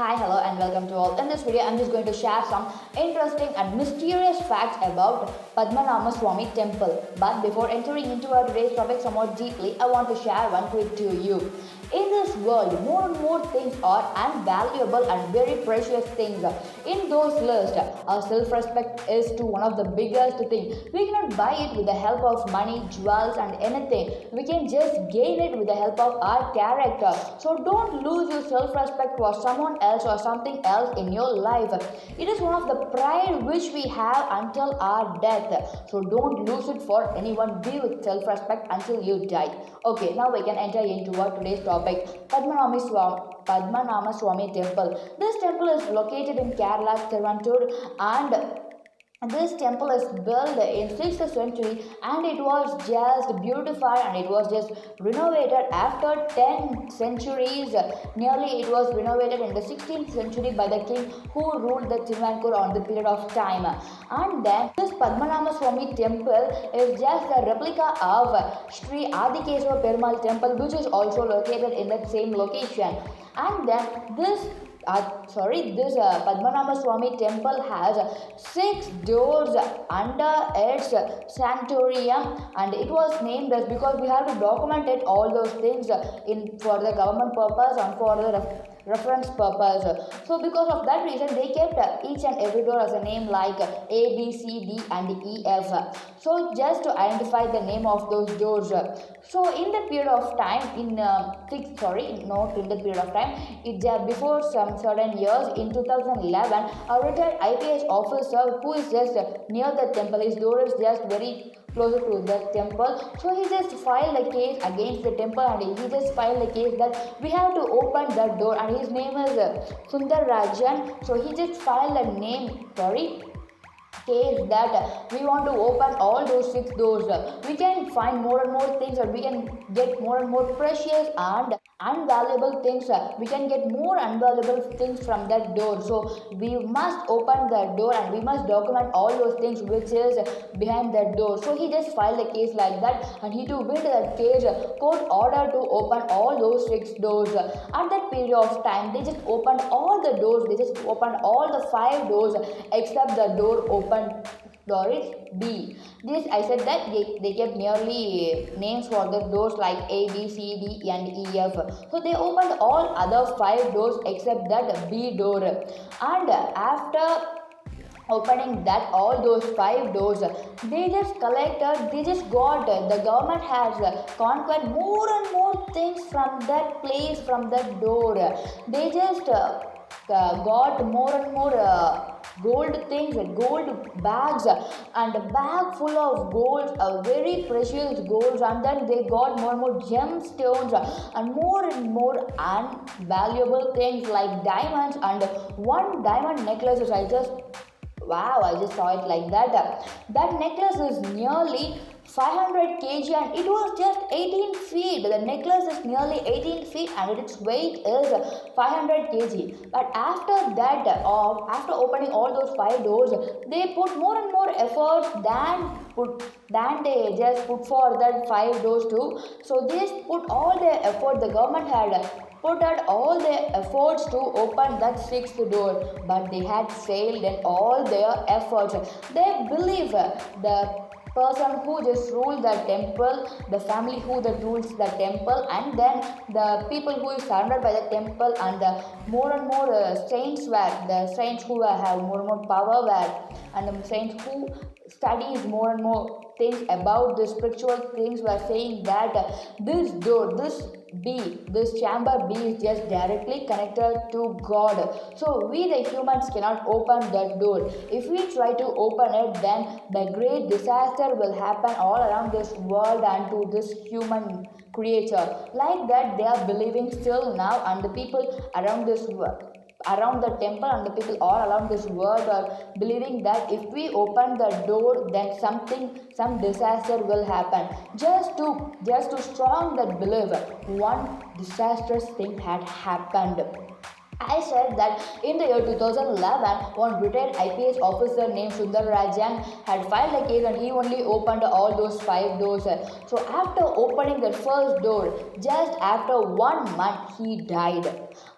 Hi, hello, and welcome to all. In this video, I'm just going to share some interesting and mysterious facts about Padmanabha Swami Temple. But before entering into our today's topic somewhat deeply, I want to share one quick to you. In this world, more and more things are invaluable and very precious things. In those lists, our self-respect is to one of the biggest things. We cannot buy it with the help of money, jewels, and anything. We can just gain it with the help of our character. So don't lose your self-respect for someone else or something else in your life. It is one of the pride which we have until our death. So don't lose it for anyone. Be with self-respect until you die. Okay, now we can enter into our today's topic. Padmanabha Swami Temple. This temple is located in Kerala, Tirunelveli, and this temple is built in 6th century, and it was just beautified and it was just renovated after 10 centuries. Nearly it was renovated in the 16th century by the king who ruled the Tirunelveli on the period of time. And then this Padmanabha Swami temple is just a replica of Sri Adikeswara Perumal temple, which is also located in that same location. And then this Padmanabha Swami temple has 6 doors under its sanctorium, and it was named as because we have to document it all those things for the government purpose and for the reference purpose. So because of that reason, they kept each and every door as a name like A, B, C, D, and E, F. So just to identify the name of those doors. So in the period of time, before some certain years, in 2011, a retired IPS officer who is just near the temple, his door is just very closer to the temple, so he just filed a case against the temple, and he just filed a case that we have to open that door, and his name is Sundar Rajan. So he just filed a case that we want to open all those 6 doors. We can find more and more things, and we can get more and more precious and unvaluable things. We can get more unvaluable things from that door. So we must open that door and we must document all those things which is behind that door. So he just filed a case like that, and he to win that case, court ordered to open all those 6 doors. At that period of time, they just opened all the doors. They just opened all the 5 doors except the door opened door is B. This I said that they kept merely names for the doors like A, B, C, D, and E, F. So they opened all other 5 doors except that B door. And after opening that all those 5 doors, they just got, the government has conquered more and more things from that place, from that door. They just got more and more gold things, gold bags, and a bag full of gold, very precious golds, and then they got more and more gemstones and more unvaluable things like diamonds, and one diamond necklace. I just saw it like that. That necklace is nearly 500 kg, and it was just 18 feet. The necklace is nearly 18 feet and its weight is 500 kg. But after that, after opening all those 5 doors, they put more and more efforts than they just put for that 5 doors too. So they just put all their effort. The government had put out all their efforts to open that 6th door, but they had failed in all their efforts. They believe the person who just ruled the temple, the family who that rules the temple, and then the people who is surrounded by the temple, and the more and more saints who have more and more power and the saints who studies more and more things about the spiritual things were saying that this door, this chamber B is just directly connected to God. So we the humans cannot open that door. If we try to open it, then the great disaster will happen all around this world and to this human creature. Like that they are believing still now, and the people around this world, around the temple, and the people all around this world are believing that if we open the door, then some disaster will happen. Just to strong that belief, one disastrous thing had happened. I said that in the year 2011, one retired IPS officer named Sundar Rajan had filed a case, and he only opened all those 5 doors. So after opening the first door, just after 1 month, he died.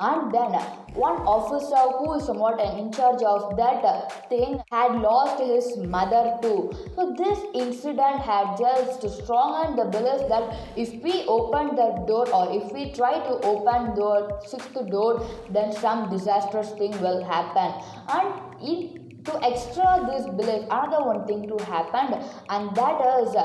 And then one officer who is somewhat in charge of that thing had lost his mother too. So this incident had just strengthened the belief that if we open the door or if we try to open the sixth door, then some disastrous thing will happen. And to extra this belief, another one thing to happen, and that is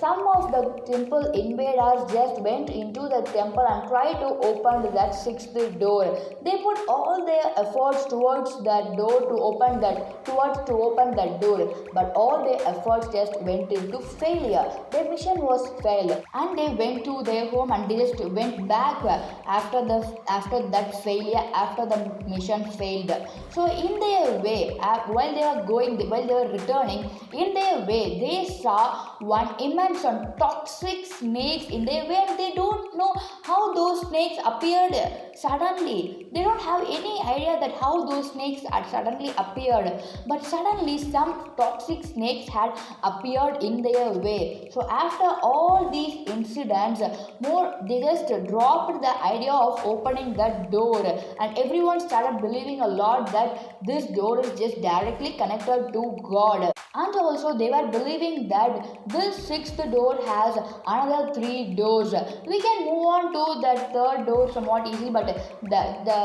some of the temple invaders just went into the temple and tried to open that sixth door. They put all their efforts towards that door to open that door, but all their efforts just went into failure. Their mission was failed, and they went to their home and they just went back after that failure, after the mission failed. So in their way, while they were returning, in their way they saw one immense and toxic snakes in their way, and they don't know how those snakes appeared suddenly. They don't have any idea that how those snakes had suddenly appeared, but suddenly some toxic snakes had appeared in their way. So after all these incidents, they just dropped the idea of opening that door, and everyone started believing a lot that this door is just directly connected to God. And also they were believing that this sixth door has another three doors. We can move on to that third door somewhat easy, but the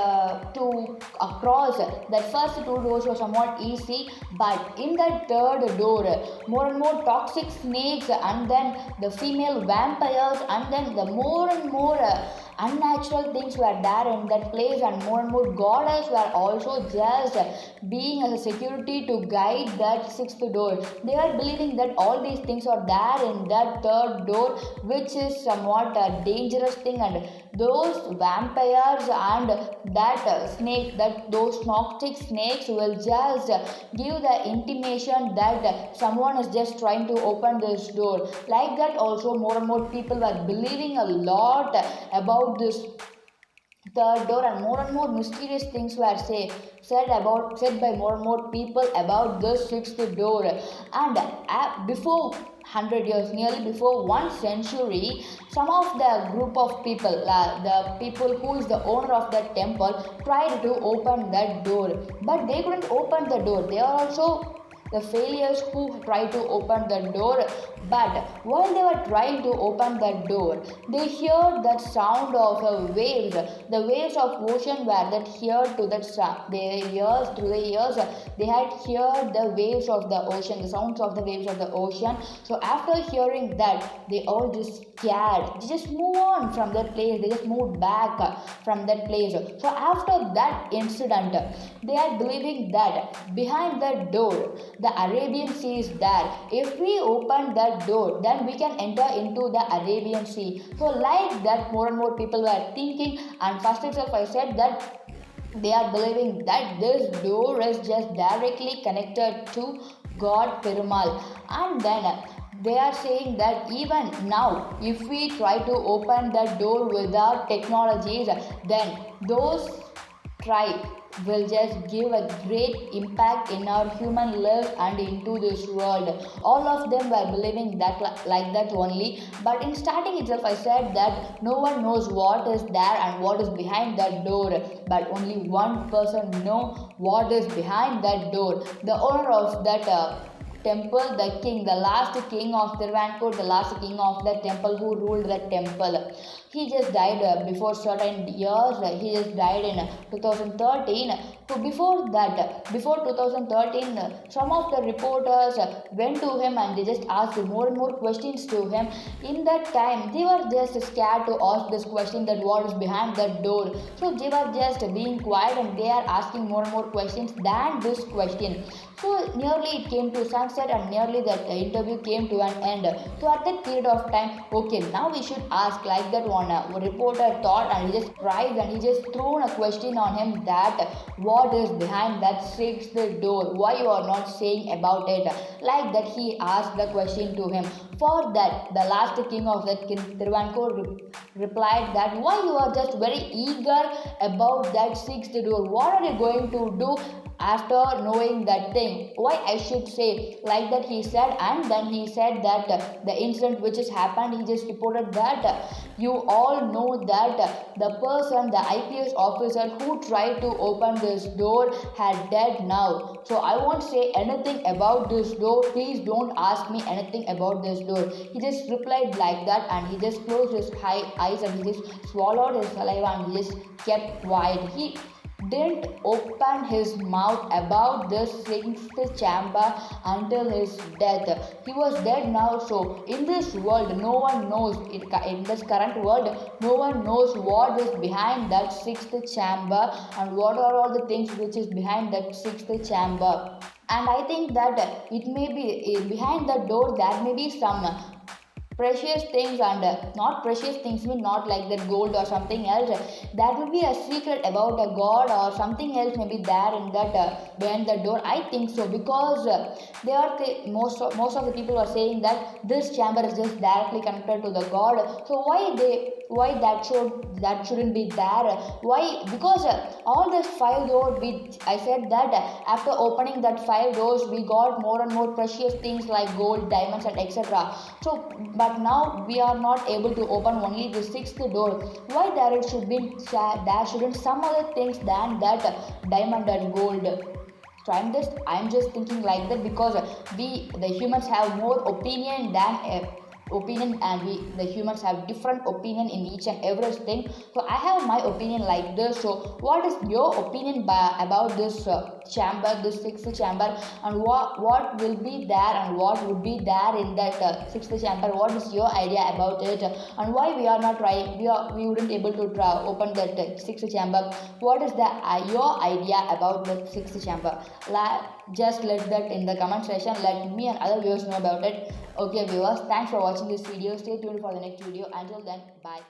to across that first two doors was somewhat easy. But in that third door, more and more toxic snakes, and then the female vampires, and then the more and more unnatural things were there in that place, and more goddess were also just being as a security to guide that sixth door. They were believing that all these things are there in that third door, which is somewhat a dangerous thing, and those vampires and those toxic snakes will just give the intimation that someone is just trying to open this door. Like that also more and more people were believing a lot about this third door, and more mysterious things were said by more and more people about the sixth door. And before 100 years, nearly before 1 century, some of the group of people, the people who is the owner of that temple, tried to open that door, but they couldn't open the door. They are also the failures who tried to open the door. But while they were trying to open that door, they heard that sound of waves. The waves of ocean were that heard to that sound. Through the years, they had heard the waves of the ocean, the sounds of the waves of the ocean. So after hearing that, they all just scared. They just moved on from that place. They just moved back from that place. So after that incident, they are believing that behind that door, the Arabian Sea is there. If we open that door, then we can enter into the Arabian Sea. So like that, more and more people were thinking, and first itself I said that they are believing that this door is just directly connected to God Perumal. And then they are saying that even now, if we try to open that door without technologies, then those tribe will just give a great impact in our human life and into this world. All of them were believing that like that only. But in starting itself, I said that no one knows what is there and what is behind that door. But only one person know what is behind that door. The owner of that temple, the king, the last king of Travancore, the last king of that temple who ruled that temple. He just died before certain years. He just died in 2013. So before 2013, some of the reporters went to him and they just asked more and more questions to him. In that time, they were just scared to ask this question that what is behind that door. So they were just being quiet and they are asking more and more questions than this question. So nearly it came to sunset and nearly that interview came to an end. So at that period of time, okay, now we should ask like that one reporter thought, and he just tried and he just thrown a question on him that what is behind that sixth door, why you are not saying about it. Like that he asked the question to him. For that, the last king of that Travancore replied that why you are just very eager about that sixth door, what are you going to do after knowing that thing. Why I should say like that he said, and then he said that the incident which has happened, he just reported that you all know that the person, the IPS officer who tried to open this door had dead now. So I won't say anything about this door. Please don't ask me anything about this door. He just replied like that, and he just closed his eyes and he just swallowed his saliva and he just kept quiet. He didn't open his mouth about this sixth chamber until his death. He was dead now. So in this world, no one knows. In this current world, no one knows what is behind that sixth chamber and what are all the things which is behind that sixth chamber. And I think that it may be behind the door there may be some precious things, and not precious things mean not like that gold or something else. That will be a secret about a god or something else may be there in that behind the door. I think so, because they are most of the people are saying that this chamber is just directly connected to the god. So why that shouldn't be there? Why? Because all these 5 doors, I said that after opening that 5 doors we got more and more precious things like gold, diamonds and etc. So but now we are not able to open only the sixth door. Why there shouldn't some other things than that diamond and gold? So I'm just thinking like that, because we the humans have more opinion than opinion, and we the humans have different opinion in each and everything. So I have my opinion like this. So what is your opinion about this chamber, this sixth chamber, and what will be there and what would be there in that sixth chamber? What is your idea about it, and why we are not trying, we wouldn't able to open that sixth chamber? What is the your idea about the sixth chamber? Just let that in the comment section. Let me and other viewers know about it. Okay viewers, thanks for watching this video. Stay tuned for the next video. Until then, bye.